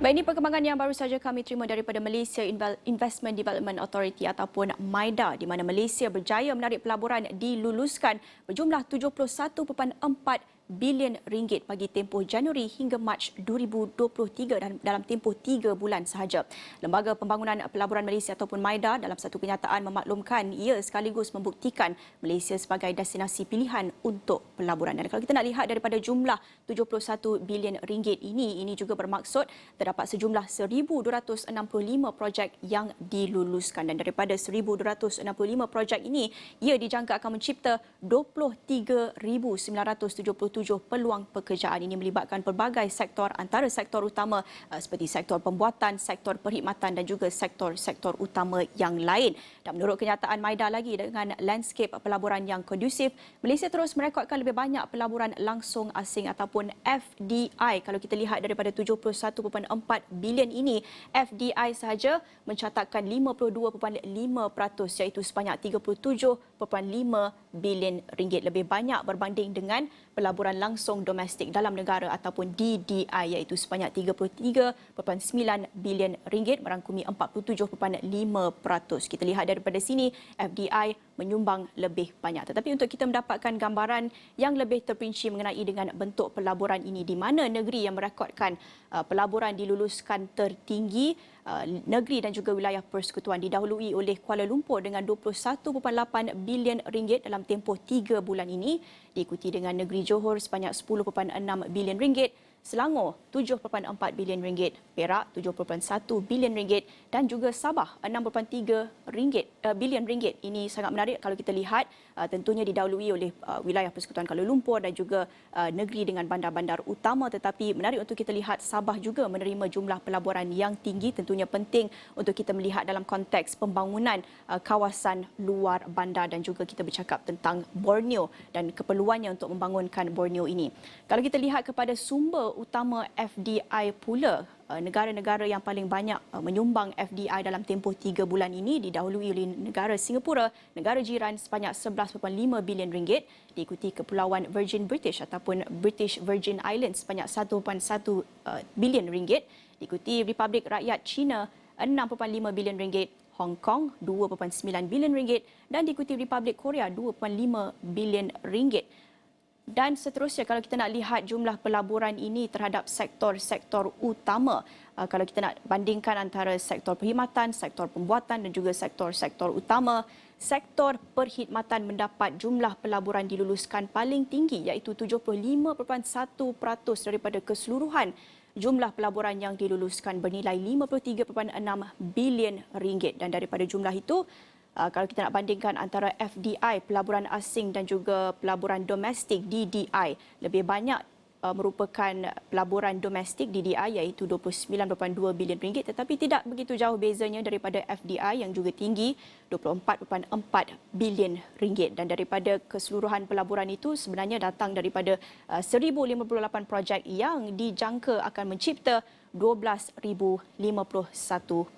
Baik, ini perkembangan yang baru saja kami terima daripada Malaysia Investment Development Authority ataupun MIDA, di mana Malaysia berjaya menarik pelaburan diluluskan berjumlah 71.4 bilion ringgit bagi tempoh Januari hingga Mac 2023 dalam tempoh 3 bulan sahaja. Lembaga Pembangunan Pelaburan Malaysia ataupun MIDA dalam satu kenyataan memaklumkan ia sekaligus membuktikan Malaysia sebagai destinasi pilihan untuk pelaburan. Dan kalau kita nak lihat daripada jumlah 71 bilion ringgit ini juga bermaksud terdapat sejumlah 1,265 projek yang diluluskan, dan daripada 1,265 projek ini ia dijangka akan mencipta 23,977 peluang pekerjaan. Ini melibatkan pelbagai sektor, antara sektor utama seperti sektor pembuatan, sektor perkhidmatan dan juga sektor-sektor utama yang lain. Dan menurut kenyataan MIDA lagi, dengan landscape pelaburan yang kondusif, Malaysia terus merekodkan lebih banyak pelaburan langsung asing ataupun FDI. Kalau kita lihat daripada 71.4 bilion ini, FDI sahaja mencatatkan 52.5%, iaitu sebanyak 37.5 bilion ringgit, lebih banyak berbanding dengan pelaburan langsung domestik dalam negara ataupun DDI, iaitu sebanyak 33.9 bilion ringgit merangkumi 47.5%. Kita lihat daripada sini FDI menyumbang lebih banyak. Tetapi untuk kita mendapatkan gambaran yang lebih terperinci mengenai dengan bentuk pelaburan ini, di mana negeri yang merekodkan pelaburan diluluskan tertinggi, negeri dan juga wilayah persekutuan didahului oleh Kuala Lumpur dengan 21.8 bilion ringgit dalam tempoh 3 bulan ini, diikuti dengan negeri Johor sebanyak 10.6 bilion ringgit, Selangor 7.4 bilion ringgit, Perak 7.1 bilion ringgit dan juga Sabah 6.3 bilion ringgit. Ini sangat menarik kalau kita lihat, tentunya didahului oleh wilayah persekutuan Kuala Lumpur dan juga negeri dengan bandar-bandar utama. Tetapi menarik untuk kita lihat Sabah juga menerima jumlah pelaburan yang tinggi. Tentunya penting untuk kita melihat dalam konteks pembangunan kawasan luar bandar, dan juga kita bercakap tentang Borneo dan keperluannya untuk membangunkan Borneo ini. Kalau kita lihat kepada sumber utama FDI pula, negara-negara yang paling banyak menyumbang FDI dalam tempoh 3 bulan ini didahului oleh negara Singapura, negara jiran sebanyak 11.5 bilion ringgit, diikuti Kepulauan Virgin British ataupun British Virgin Islands sebanyak 1.1 bilion ringgit, diikuti Republik Rakyat China 6.5 bilion ringgit, Hong Kong 2.9 bilion ringgit dan diikuti Republik Korea 2.5 bilion ringgit. Dan seterusnya, kalau kita nak lihat jumlah pelaburan ini terhadap sektor-sektor utama, kalau kita nak bandingkan antara sektor perkhidmatan, sektor pembuatan dan juga sektor-sektor utama, sektor perkhidmatan mendapat jumlah pelaburan diluluskan paling tinggi, iaitu 75.1% daripada keseluruhan jumlah pelaburan yang diluluskan bernilai 53.6 bilion ringgit. Dan daripada jumlah itu, kalau kita nak bandingkan antara FDI, pelaburan asing dan juga pelaburan domestik DDI, lebih banyak merupakan pelaburan domestik DDI iaitu 29.2 bilion ringgit, tetapi tidak begitu jauh bezanya daripada FDI yang juga tinggi 24.4 bilion ringgit. Dan daripada keseluruhan pelaburan itu sebenarnya datang daripada 1,058 projek yang dijangka akan mencipta 12,051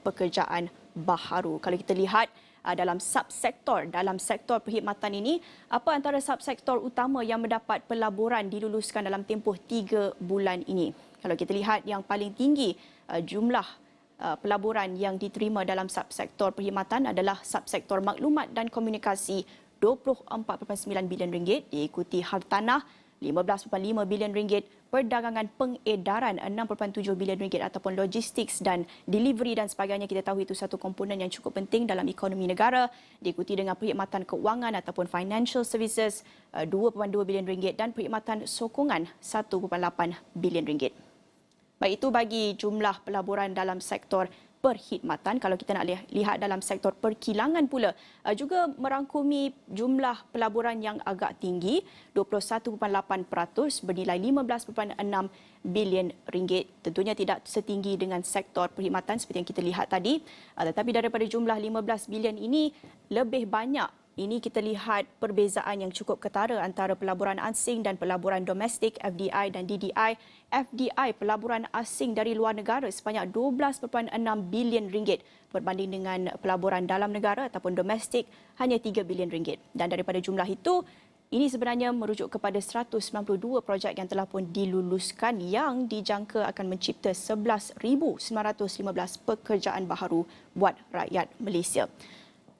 pekerjaan baharu. Kalau kita lihat dalam subsektor, dalam sektor perkhidmatan ini, apa antara subsektor utama yang mendapat pelaburan diluluskan dalam tempoh 3 bulan ini? Kalau kita lihat yang paling tinggi jumlah pelaburan yang diterima dalam subsektor perkhidmatan adalah subsektor maklumat dan komunikasi 24.9 bilion ringgit, diikuti hartanah 15.5 bilion ringgit, perdagangan pengedaran 6.7 bilion ringgit ataupun logistik dan delivery dan sebagainya. Kita tahu itu satu komponen yang cukup penting dalam ekonomi negara, diikuti dengan perkhidmatan keuangan ataupun financial services 2.2 bilion ringgit dan perkhidmatan sokongan 1.8 bilion ringgit. Baik, itu bagi jumlah pelaburan dalam sektor perkhidmatan. Kalau kita nak lihat dalam sektor perkilangan pula, juga merangkumi jumlah pelaburan yang agak tinggi, 21.8% bernilai 15.6 bilion ringgit. Tentunya tidak setinggi dengan sektor perkhidmatan seperti yang kita lihat tadi, tetapi daripada jumlah 15 bilion ini lebih banyak. Ini kita lihat perbezaan yang cukup ketara antara pelaburan asing dan pelaburan domestik, FDI dan DDI. FDI, pelaburan asing dari luar negara sebanyak 12.6 bilion ringgit berbanding dengan pelaburan dalam negara ataupun domestik hanya 3 bilion ringgit. Dan daripada jumlah itu, Ini sebenarnya merujuk kepada 192 projek yang telah pun diluluskan yang dijangka akan mencipta 11,915 pekerjaan baharu buat rakyat Malaysia.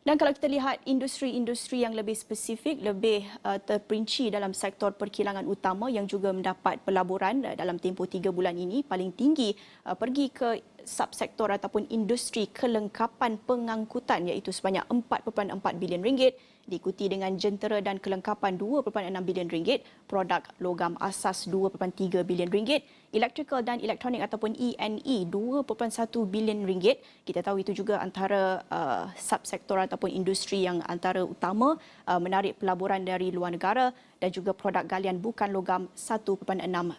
Dan kalau kita lihat industri-industri yang lebih spesifik, lebih terperinci dalam sektor perkilangan utama yang juga mendapat pelaburan dalam tempoh 3 bulan ini, paling tinggi pergi ke subsektor ataupun industri kelengkapan pengangkutan iaitu sebanyak 4.4 bilion ringgit, diikuti dengan jentera dan kelengkapan 2.6 bilion ringgit, produk logam asas 2.3 bilion ringgit, electrical dan elektronik ataupun E&E 2.1 bilion ringgit. Kita tahu itu juga antara subsektor ataupun industri yang antara utama menarik pelaburan dari luar negara, dan juga produk galian bukan logam 1.6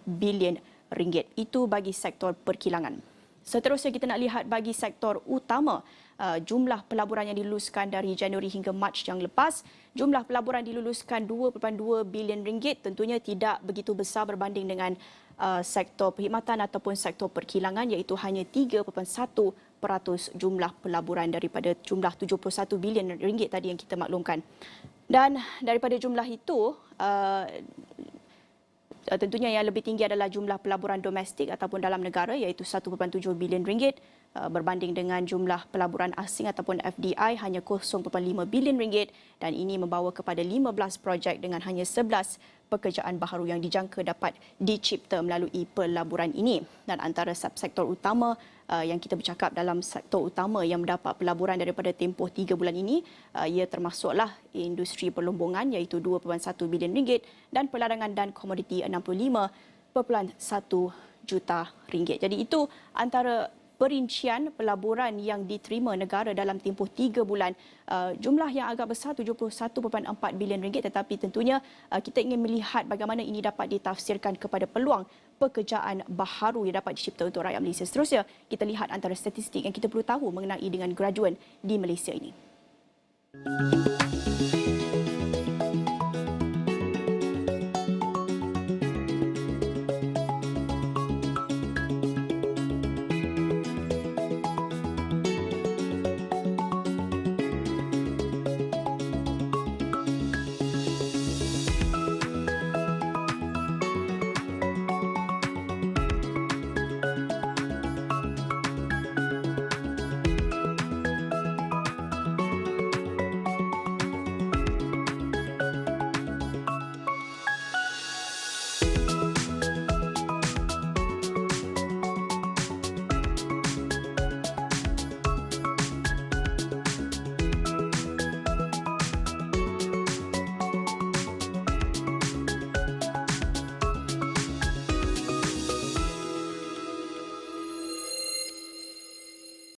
bilion ringgit. Itu bagi sektor perkilangan. Seterusnya kita nak lihat bagi sektor utama, jumlah pelaburan yang diluluskan dari Januari hingga Mac yang lepas. Jumlah pelaburan diluluskan 2.2 bilion ringgit, tentunya tidak begitu besar berbanding dengan sektor perkhidmatan ataupun sektor perkilangan, iaitu hanya 3.1% jumlah pelaburan daripada jumlah 71 bilion ringgit tadi yang kita maklumkan. Dan daripada jumlah itu, tentunya yang lebih tinggi adalah jumlah pelaburan domestik ataupun dalam negara iaitu 1.7 bilion ringgit berbanding dengan jumlah pelaburan asing ataupun FDI hanya 0.5 bilion ringgit, dan ini membawa kepada 15 projek dengan hanya 11 pekerjaan baharu yang dijangka dapat dicipta melalui pelaburan ini. Dan antara subsektor utama yang kita bercakap dalam sektor utama yang mendapat pelaburan daripada tempoh 3 bulan ini, ia termasuklah industri perlombongan iaitu 2.1 bilion ringgit dan peladangan dan komoditi 65.1 juta ringgit. Jadi itu antara perincian pelaburan yang diterima negara dalam tempoh 3 bulan. Jumlah yang agak besar 71.4 bilion ringgit, tetapi tentunya kita ingin melihat bagaimana ini dapat ditafsirkan kepada peluang pekerjaan baharu yang dapat dicipta untuk rakyat Malaysia. Seterusnya, kita lihat antara statistik yang kita perlu tahu mengenai dengan graduan di Malaysia ini.